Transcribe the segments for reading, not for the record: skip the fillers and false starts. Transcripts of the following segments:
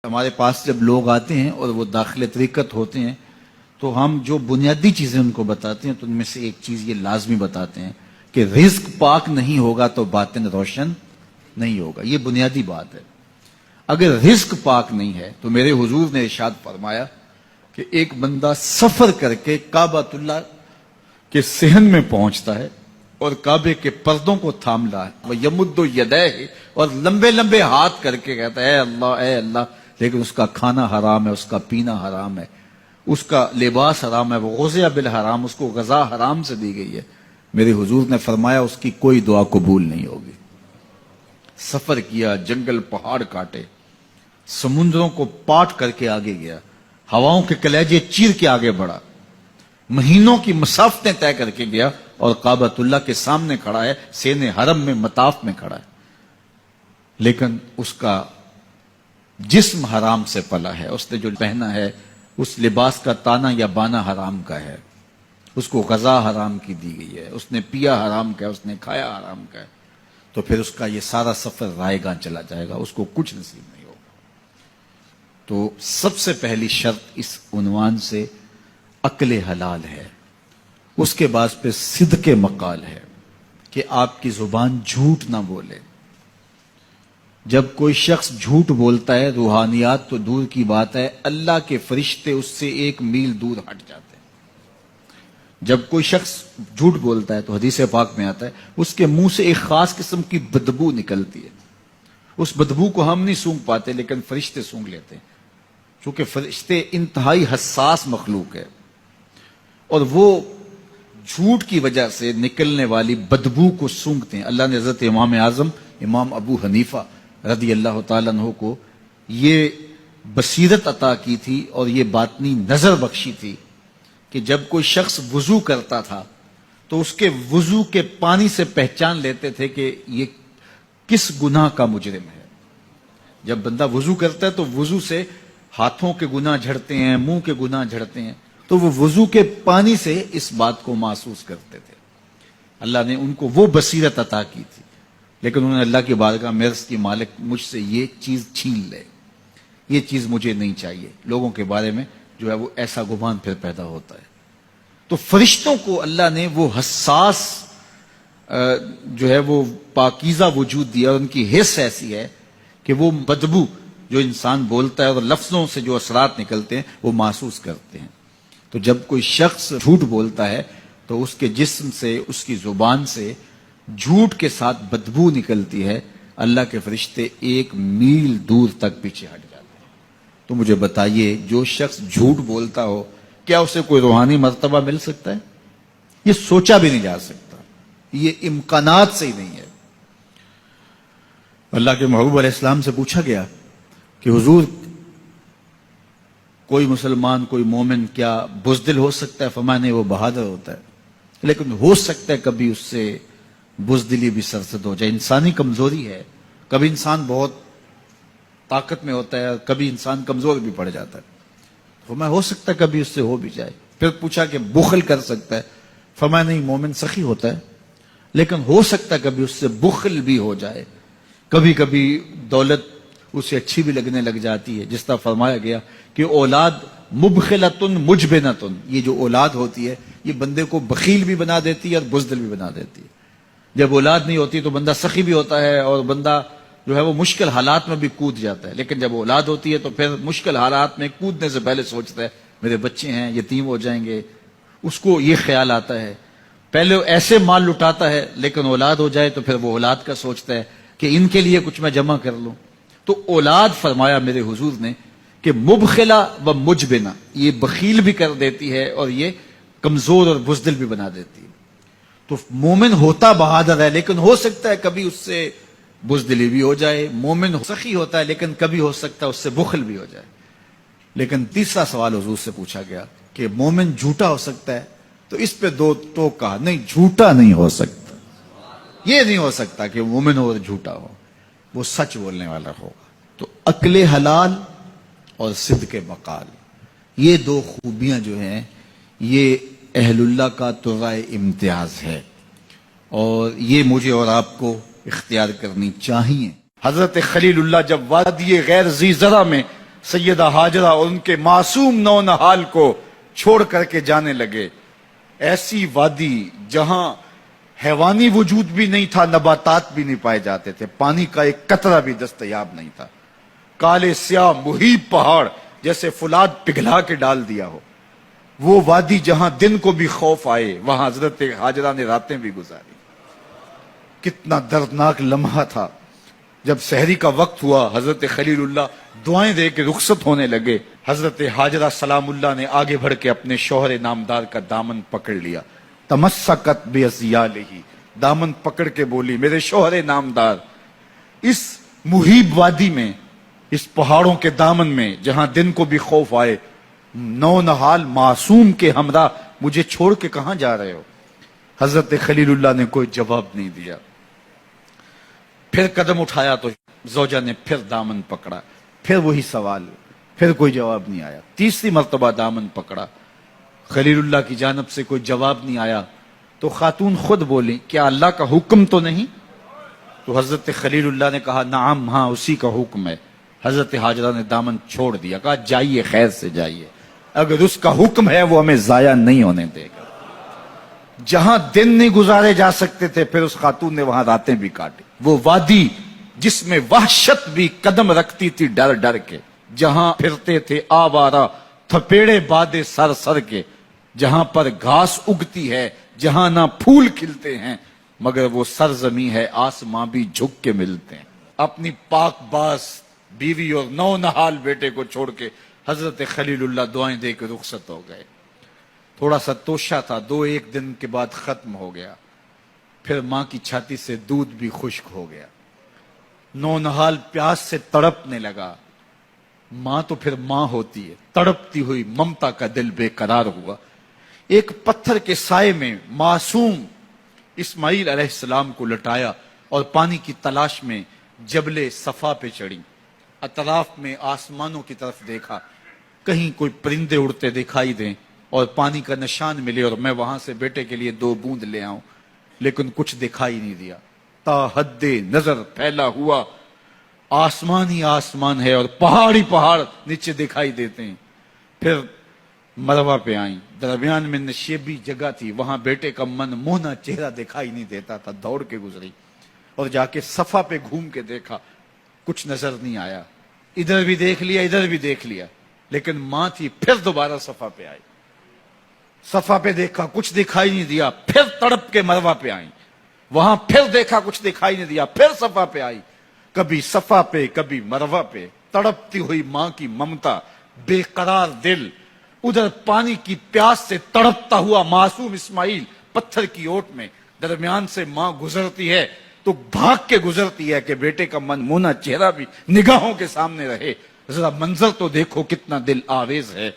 ہمارے پاس جب لوگ آتے ہیں اور وہ داخل طریقت ہوتے ہیں تو ہم جو بنیادی چیزیں ان کو بتاتے ہیں تو ان میں سے ایک چیز یہ لازمی بتاتے ہیں کہ رزق پاک نہیں ہوگا تو باطن روشن نہیں ہوگا. یہ بنیادی بات ہے. اگر رزق پاک نہیں ہے تو میرے حضور نے ارشاد فرمایا کہ ایک بندہ سفر کر کے کعبۃ اللہ کے صحن میں پہنچتا ہے اور کعبے کے پردوں کو تھام لا ہے وہ یمد یدیہ اور لمبے لمبے ہاتھ کر کے کہتا ہے اے اللہ, لیکن اس کا کھانا حرام ہے, اس کا پینا حرام ہے, اس کا لباس حرام ہے, وہ غزیہ بالحرام, اس کو غذا حرام سے دی گئی ہے. میرے حضور نے فرمایا اس کی کوئی دعا قبول نہیں ہوگی. سفر کیا, جنگل پہاڑ کاٹے, سمندروں کو پاٹ کر کے آگے گیا, ہواؤں کے کلیجے چیر کے آگے بڑھا, مہینوں کی مسافتیں طے کر کے گیا اور کعبۃ اللہ کے سامنے کھڑا ہے, سین حرم میں مطاف میں کھڑا ہے, لیکن اس کا جسم حرام سے پلا ہے. اس نے جو پہنا ہے اس لباس کا تانا یا بانا حرام کا ہے, اس کو غذا حرام کی دی گئی ہے, اس نے پیا حرام کا ہے, اس نے کھایا حرام کا ہے, تو پھر اس کا یہ سارا سفر رائے گاں چلا جائے گا, اس کو کچھ نصیب نہیں ہوگا. تو سب سے پہلی شرط اس عنوان سے عقل حلال ہے. اس کے بعد پہ صدق مقال ہے کہ آپ کی زبان جھوٹ نہ بولے. جب کوئی شخص جھوٹ بولتا ہے, روحانیات تو دور کی بات ہے, اللہ کے فرشتے اس سے 1 میل دور ہٹ جاتے ہیں. جب کوئی شخص جھوٹ بولتا ہے تو حدیث پاک میں آتا ہے اس کے منہ سے ایک خاص قسم کی بدبو نکلتی ہے. اس بدبو کو ہم نہیں سونگھ پاتے لیکن فرشتے سونگھ لیتے ہیں, چونکہ فرشتے انتہائی حساس مخلوق ہے اور وہ جھوٹ کی وجہ سے نکلنے والی بدبو کو سونگھتے ہیں. اللہ نے حضرت امام اعظم امام ابو حنیفہ رضی اللہ تعالیٰ عنہ کو یہ بصیرت عطا کی تھی اور یہ باطنی نظر بخشی تھی کہ جب کوئی شخص وضو کرتا تھا تو اس کے وضو کے پانی سے پہچان لیتے تھے کہ یہ کس گناہ کا مجرم ہے. جب بندہ وضو کرتا ہے تو وضو سے ہاتھوں کے گناہ جھڑتے ہیں, منہ کے گناہ جھڑتے ہیں, تو وہ وضو کے پانی سے اس بات کو محسوس کرتے تھے. اللہ نے ان کو وہ بصیرت عطا کی تھی, لیکن انہوں نے اللہ کی بارگاہ میں عرض کی مالک مجھ سے یہ چیز چھین لے, یہ چیز مجھے نہیں چاہیے. لوگوں کے بارے میں جو ہے وہ ایسا گمان پھر پیدا ہوتا ہے. تو فرشتوں کو اللہ نے وہ حساس جو ہے وہ پاکیزہ وجود دیا, اور ان کی حس ایسی ہے کہ وہ بدبو جو انسان بولتا ہے اور لفظوں سے جو اثرات نکلتے ہیں وہ محسوس کرتے ہیں. تو جب کوئی شخص جھوٹ بولتا ہے تو اس کے جسم سے, اس کی زبان سے جھوٹ کے ساتھ بدبو نکلتی ہے. اللہ کے فرشتے 1 میل دور تک پیچھے ہٹ جاتے ہیں. تو مجھے بتائیے جو شخص جھوٹ بولتا ہو کیا اسے کوئی روحانی مرتبہ مل سکتا ہے؟ یہ سوچا بھی نہیں جا سکتا, یہ امکانات سے ہی نہیں ہے. اللہ کے محبوب علیہ السلام سے پوچھا گیا کہ حضور کوئی مسلمان کوئی مومن کیا بزدل ہو سکتا ہے؟ فرمایا نہیں, وہ بہادر ہوتا ہے, لیکن ہو سکتا ہے کبھی اس سے بزدلی بھی سرزد ہو جائے. انسانی کمزوری ہے, کبھی انسان بہت طاقت میں ہوتا ہے, کبھی انسان کمزور بھی پڑ جاتا ہے. فرمایا ہو سکتا ہے کبھی اس سے ہو بھی جائے. پھر پوچھا کہ بخل کر سکتا ہے؟ فرمایا نہیں, مومن سخی ہوتا ہے لیکن ہو سکتا ہے کبھی اس سے بخل بھی ہو جائے. کبھی کبھی دولت اسے اچھی بھی لگنے لگ جاتی ہے, جس طرح فرمایا گیا کہ اولاد مبخلتن مجبنتن, یہ جو اولاد ہوتی ہے یہ بندے کو بخیل بھی بنا دیتی ہے اور بزدل بھی بنا دیتی ہے. جب اولاد نہیں ہوتی تو بندہ سخی بھی ہوتا ہے اور بندہ جو ہے وہ مشکل حالات میں بھی کود جاتا ہے, لیکن جب اولاد ہوتی ہے تو پھر مشکل حالات میں کودنے سے پہلے سوچتا ہے میرے بچے ہیں یتیم ہو جائیں گے. اس کو یہ خیال آتا ہے, پہلے ایسے مال لٹاتا ہے لیکن اولاد ہو جائے تو پھر وہ اولاد کا سوچتا ہے کہ ان کے لیے کچھ میں جمع کر لوں. تو اولاد فرمایا میرے حضور نے کہ مبخلہ و مجبنہ, یہ بخیل بھی کر دیتی ہے اور یہ کمزور اور بزدل بھی بنا دیتی ہے. تو مومن ہوتا بہادر ہے لیکن ہو سکتا ہے کبھی اس سے بزدلی بھی ہو جائے. مومن سخی ہوتا ہے لیکن کبھی ہو سکتا ہے اس سے بخل بھی ہو جائے. لیکن تیسرا سوال حضور سے پوچھا گیا کہ مومن جھوٹا ہو سکتا ہے؟ تو اس پہ 2 ٹوک کہا, نہیں جھوٹا نہیں ہو سکتا. یہ نہیں ہو سکتا کہ مومن ہو اور جھوٹا ہو, وہ سچ بولنے والا ہوگا. تو عقل حلال اور صدق مقال, یہ 2 خوبیاں جو ہیں یہ اہل اللہ کا ترائے امتیاز ہے, اور یہ مجھے اور آپ کو اختیار کرنی چاہیے. حضرت خلیل اللہ جب وادی غیر ذی زرع میں سیدہ ہاجرہ اور ان کے معصوم نونہال کو چھوڑ کر کے جانے لگے. ایسی وادی جہاں حیوانی وجود بھی نہیں تھا، نباتات بھی نہیں پائے جاتے تھے، پانی کا ایک قطرہ بھی دستیاب نہیں تھا. کالے سیاہ محیط پہاڑ جیسے فولاد پگھلا کے ڈال دیا ہو. وہ وادی جہاں دن کو بھی خوف آئے، وہاں حضرت ہاجرہ نے راتیں بھی گزاری. کتنا دردناک لمحہ تھا. جب سحری کا وقت ہوا، حضرت خلیل اللہ دعائیں دے کے رخصت ہونے لگے. حضرت ہاجرہ سلام اللہ نے آگے بڑھ کے اپنے شوہر نامدار کا دامن پکڑ لیا. تمسکت بعصیالہ، دامن پکڑ کے بولی، میرے شوہر نامدار، اس محیب وادی میں، اس پہاڑوں کے دامن میں جہاں دن کو بھی خوف آئے، نونہال معصوم کے ہمراہ مجھے چھوڑ کے کہاں جا رہے ہو؟ حضرت خلیل اللہ نے کوئی جواب نہیں دیا. پھر قدم اٹھایا تو زوجہ نے پھر دامن پکڑا، پھر وہی سوال، پھر کوئی جواب نہیں آیا. تیسری مرتبہ دامن پکڑا، خلیل اللہ کی جانب سے کوئی جواب نہیں آیا. تو خاتون خود بولی، کیا اللہ کا حکم تو نہیں؟ تو حضرت خلیل اللہ نے کہا، نعم، ہاں اسی کا حکم ہے. حضرت ہاجرہ نے دامن چھوڑ دیا، کہا جائیے، خیر سے جائیے، اگر اس کا حکم ہے وہ ہمیں ضائع نہیں ہونے دے گا. جہاں دن نہیں گزارے جا سکتے تھے، پھر اس خاتون نے وہاں راتیں بھی کاٹی. وہ وادی جس میں وحشت بھی قدم رکھتی تھی ڈر ڈر کے، جہاں پھرتے تھے آوارہ تھپیڑے بادے سر سر کے، جہاں پر گھاس اگتی ہے، جہاں نہ پھول کھلتے ہیں، مگر وہ سرزمین ہے آسماں بھی جھک کے ملتے ہیں. اپنی پاک باز بیوی اور نونہال بیٹے کو چھوڑ کے حضرت خلیل اللہ دعائیں دے کے رخصت ہو گئے. تھوڑا سا توشہ تھا، 2-1 دن کے بعد ختم ہو گیا. پھر ماں کی چھاتی سے دودھ بھی خشک ہو گیا. نونہال پیاس سے تڑپنے لگا. ماں تو پھر ماں ہوتی ہے. تڑپتی ہوئی ممتا کا دل بے قرار ہوا. ایک پتھر کے سائے میں معصوم اسماعیل علیہ السلام کو لٹایا اور پانی کی تلاش میں جبل صفا پہ چڑھی. اطراف میں آسمانوں کی طرف دیکھا، کہیں کوئی پرندے اڑتے دکھائی دیں اور پانی کا نشان ملے اور میں وہاں سے بیٹے کے لیے 2 بوند لے آؤں، لیکن کچھ دکھائی نہیں دیا. تا حد نظر پھیلا ہوا آسمان ہی آسمان ہے اور پہاڑ ہی پہاڑ نیچے دکھائی دیتے ہیں. پھر مروہ پہ آئیں. درمیان میں نشیبی جگہ تھی، وہاں بیٹے کا من موہنا چہرہ دکھائی نہیں دیتا تھا. دوڑ کے گزری اور جا کے صفا پہ گھوم کے دیکھا، کچھ نظر نہیں آیا. ادھر بھی دیکھ لیا، ادھر بھی دیکھ لیا، لیکن ماں تھی. پھر دوبارہ صفا پہ آئی، صفا پہ دیکھا، کچھ دکھائی نہیں دیا. پھر تڑپ کے مروہ پہ آئیں، وہاں پھر دیکھا، کچھ دکھائی نہیں دیا. پھر صفا پہ آئی، کبھی صفا پہ کبھی مروہ پہ. تڑپتی ہوئی ماں کی ممتا، بے قرار دل. ادھر پانی کی پیاس سے تڑپتا ہوا معصوم اسماعیل پتھر کی اوٹ میں. درمیان سے ماں گزرتی ہے تو بھاگ کے گزرتی ہے کہ بیٹے کا من مونا چہرہ بھی نگاہوں کے سامنے رہے. ذرا منظر تو دیکھو کتنا دل آویز ہے.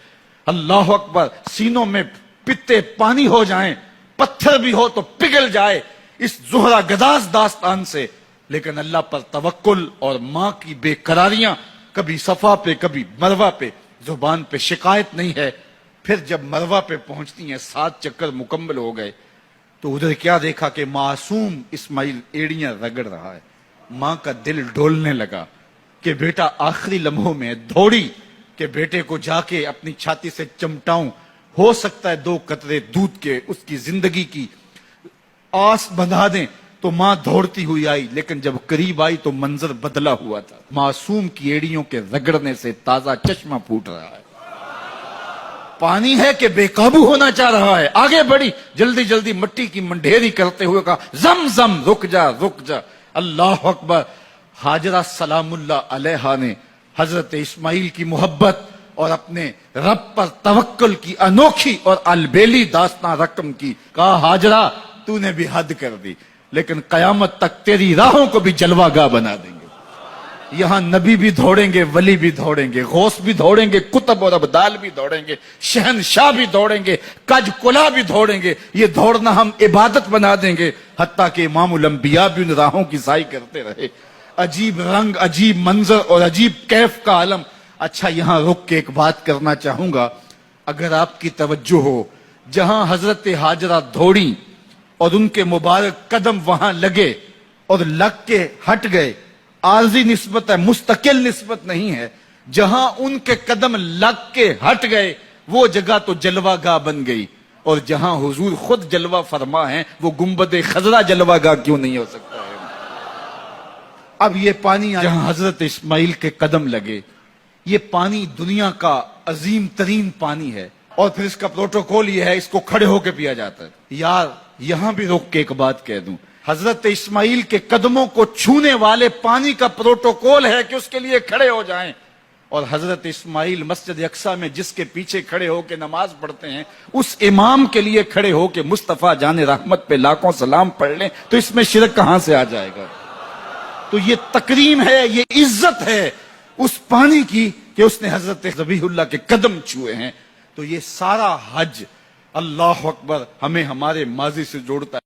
اللہ اکبر. سینوں میں پتے پانی ہو جائیں، پتھر بھی ہو تو پگھل جائے اس زہرہ گداز داستان سے، لیکن اللہ پر توکل اور ماں کی بے قراریاں، کبھی صفا پہ کبھی مروہ پہ، زبان پہ شکایت نہیں ہے. پھر جب مروہ پہ پہنچتی ہیں، 7 چکر مکمل ہو گئے، تو ادھر کیا دیکھا کہ معصوم اسماعیل ایڑیاں رگڑ رہا ہے. ماں کا دل ڈولنے لگا کہ بیٹا آخری لمحوں میں. دوڑی کہ بیٹے کو جا کے اپنی چھاتی سے چمٹاؤں، ہو سکتا ہے 2 قطرے دودھ کے اس کی زندگی کی آس بندھا دیں. تو ماں دوڑتی ہوئی آئی، لیکن جب قریب آئی تو منظر بدلا ہوا تھا. معصوم کی ایڑیوں کے رگڑنے سے تازہ چشمہ پھوٹ رہا ہے. پانی ہے کہ بے قابو ہونا چاہ رہا ہے. آگے بڑھی، جلدی جلدی مٹی کی منڈھیری کرتے ہوئے کہا، زم زم، رک جا رک جا. اللہ اکبر. ہاجرہ سلام اللہ علیہا نے حضرت اسماعیل کی محبت اور اپنے رب پر توکل کی انوکھی اور البیلی داستان رقم کی. کہا، ہاجرہ تو نے بھی حد کر دی، لیکن قیامت تک تیری راہوں کو بھی جلوہ گاہ بنا دیں گے. یہاں نبی بھی دوڑیں گے، ولی بھی دوڑیں گے، غوث بھی دوڑیں گے، کتب اور ابدال بھی دوڑیں گے، شہنشاہ بھی دوڑیں گے، کج کلا بھی دوڑیں گے. یہ دوڑنا ہم عبادت بنا دیں گے. حتیٰ کہ امام الانبیاء بھی ان راہوں کی سائی کرتے رہے. عجیب رنگ، عجیب منظر اور عجیب کیف کا عالم. اچھا، یہاں رک کے ایک بات کرنا چاہوں گا. اگر آپ کی توجہ ہو، جہاں حضرت ہاجرہ دوڑی اور ان کے مبارک قدم وہاں لگے اور لگ کے ہٹ گئے، عارضی نسبت ہے، مستقل نسبت نہیں ہے. جہاں ان کے قدم لگ کے ہٹ گئے وہ جگہ تو جلوہ گاہ بن گئی، اور جہاں حضور خود جلوہ فرما ہے وہ گنبد خضرا جلوہ گاہ کیوں نہیں ہو سکتا ہے؟ اب یہ پانی جہاں حضرت اسماعیل کے قدم لگے، یہ پانی دنیا کا عظیم ترین پانی ہے، اور پھر اس کا پروٹوکول یہ ہے، اس کو کھڑے ہو کے پیا جاتا ہے۔ یار یہاں بھی روک کے ایک بات کہہ دوں، حضرت اسماعیل کے قدموں کو چھونے والے پانی کا پروٹوکول ہے کہ اس کے لیے کھڑے ہو جائیں، اور حضرت اسماعیل مسجد اقصی میں جس کے پیچھے کھڑے ہو کے نماز پڑھتے ہیں اس امام کے لیے کھڑے ہو کے مصطفیٰ جان رحمت پہ لاکھوں سلام پڑھ لیں تو اس میں شرک کہاں سے آ جائے گا؟ تو یہ تکریم ہے، یہ عزت ہے اس پانی کی کہ اس نے حضرت ذبیح اللہ کے قدم چھوئے ہیں۔ تو یہ سارا حج، اللہ اکبر، ہمیں ہمارے ماضی سے جوڑتا ہے۔